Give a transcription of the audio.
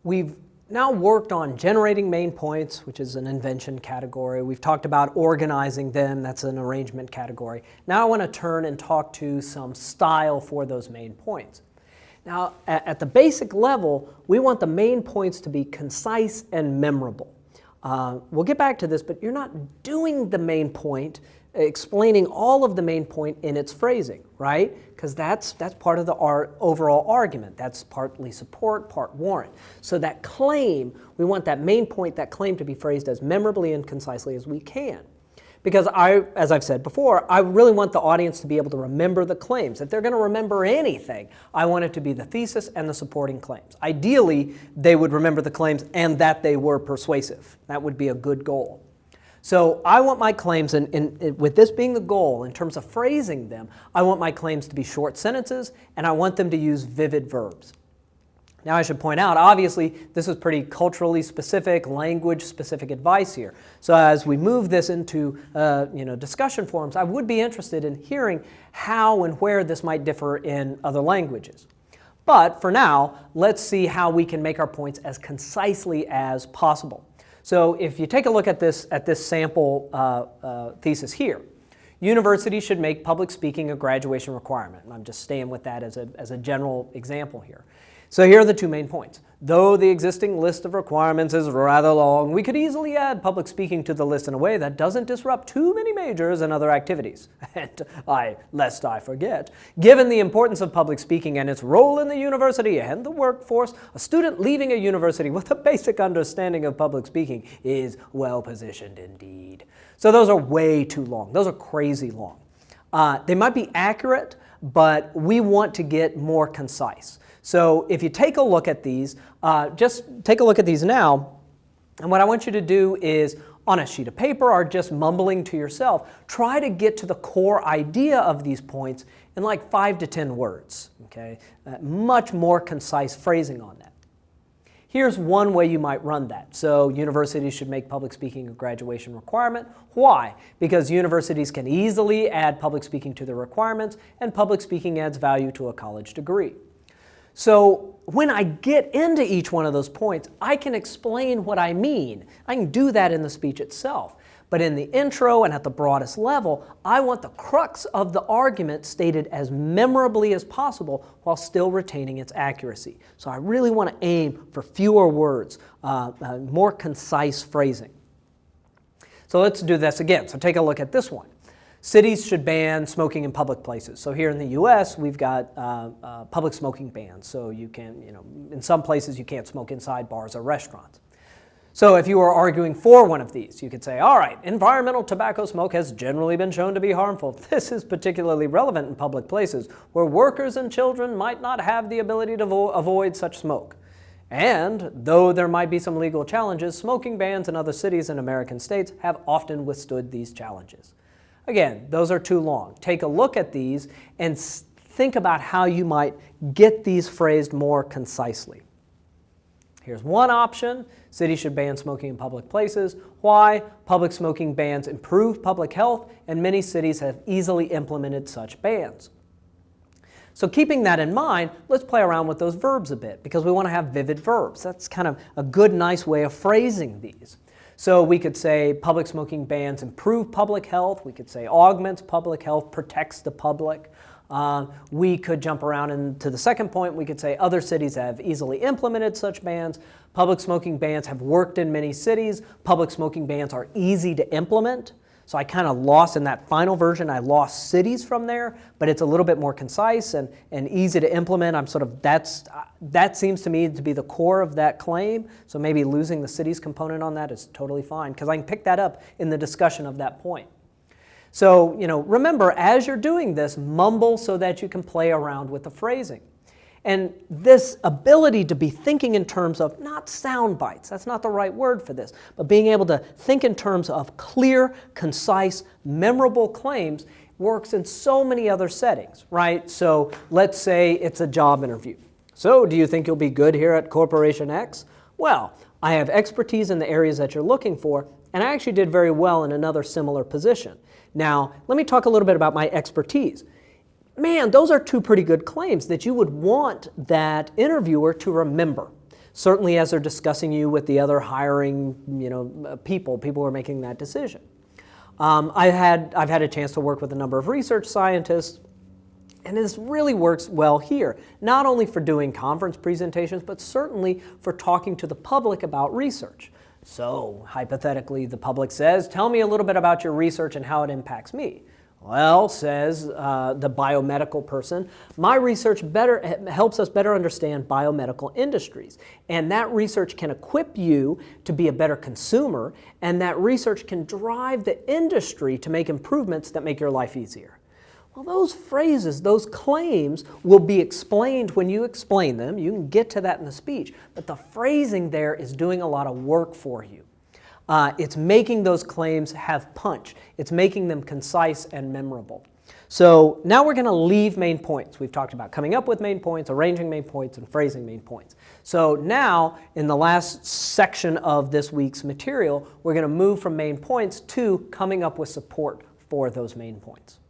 We've now worked on generating main points, which is an invention category. We've talked about organizing them, that's an arrangement category. Now I want to turn and talk to some style for those main points. Now, at the basic level, we want the main points to be concise and memorable. We'll get back to this, but you're not doing the main point, explaining all of the main point in its phrasing, right? Because that's part of the overall argument. That's partly support, part warrant. So that claim, we want that main point, that claim to be phrased as memorably and concisely as we can. Because as I've said before, I really want the audience to be able to remember the claims. If they're going to remember anything, I want it to be the thesis and the supporting claims. Ideally, they would remember the claims and that they were persuasive. That would be a good goal. So I want my claims, and with this being the goal, in terms of phrasing them, I want my claims to be short sentences, and I want them to use vivid verbs. Now I should point out, obviously, this is pretty culturally specific, language-specific advice here. So as we move this into discussion forums, I would be interested in hearing how and where this might differ in other languages. But for now, let's see how we can make our points as concisely as possible. So if you take a look at this sample thesis here, universities should make public speaking a graduation requirement. And I'm just staying with that as a general example here. So here are the two main points. Though the existing list of requirements is rather long, we could easily add public speaking to the list in a way that doesn't disrupt too many majors and other activities. And lest I forget, given the importance of public speaking and its role in the university and the workforce, a student leaving a university with a basic understanding of public speaking is well positioned indeed. So those are way too long. Those are crazy long. They might be accurate, but we want to get more concise. So if you take a look at these, just take a look at these now, and what I want you to do is, on a sheet of paper or just mumbling to yourself, try to get to the core idea of these points in like 5 to 10 words, okay? Much more concise phrasing on that. Here's one way you might run that. So universities should make public speaking a graduation requirement. Why? Because universities can easily add public speaking to their requirements, and public speaking adds value to a college degree. So when I get into each one of those points, I can explain what I mean. I can do that in the speech itself. But in the intro and at the broadest level, I want the crux of the argument stated as memorably as possible while still retaining its accuracy. So I really want to aim for fewer words, more concise phrasing. So let's do this again. So take a look at this one. Cities should ban smoking in public places. So here in the U.S., we've got public smoking bans. So you can, in some places you can't smoke inside bars or restaurants. So if you were arguing for one of these, you could say, all right, environmental tobacco smoke has generally been shown to be harmful. This is particularly relevant in public places where workers and children might not have the ability to avoid such smoke. And though there might be some legal challenges, smoking bans in other cities and American states have often withstood these challenges. Again, those are too long. Take a look at these and think about how you might get these phrased more concisely. Here's one option. Cities should ban smoking in public places. Why? Public smoking bans improve public health, and many cities have easily implemented such bans. So keeping that in mind, let's play around with those verbs a bit, because we want to have vivid verbs. That's kind of a good, nice way of phrasing these. So we could say public smoking bans improve public health. We could say augments public health, protects the public. We could jump around into the second point. We could say other cities have easily implemented such bans. Public smoking bans have worked in many cities. Public smoking bans are easy to implement. So I kind of lost in that final version, I lost cities from there, but it's a little bit more concise and easy to implement. That seems to me to be the core of that claim. So maybe losing the cities component on that is totally fine, because I can pick that up in the discussion of that point. So, remember, as you're doing this, mumble so that you can play around with the phrasing. And this ability to be thinking in terms of not sound bites, that's not the right word for this, but being able to think in terms of clear, concise, memorable claims works in so many other settings, right? So let's say it's a job interview. So do you think you'll be good here at Corporation X? Well, I have expertise in the areas that you're looking for, and I actually did very well in another similar position. Now, let me talk a little bit about my expertise. Man, those are two pretty good claims that you would want that interviewer to remember. certainly as they're discussing you with the other hiring people who are making that decision. I've had a chance to work with a number of research scientists, and this really works well here, not only for doing conference presentations, but certainly for talking to the public about research. So, hypothetically, the public says, tell me a little bit about your research and how it impacts me. Well, says the biomedical person, my research helps us better understand biomedical industries. And that research can equip you to be a better consumer, and that research can drive the industry to make improvements that make your life easier. Well, those phrases, those claims will be explained when you explain them. You can get to that in the speech, but the phrasing there is doing a lot of work for you. It's making those claims have punch. It's making them concise and memorable. So now we're going to leave main points. We've talked about coming up with main points, arranging main points, and phrasing main points. So now, in the last section of this week's material, we're going to move from main points to coming up with support for those main points.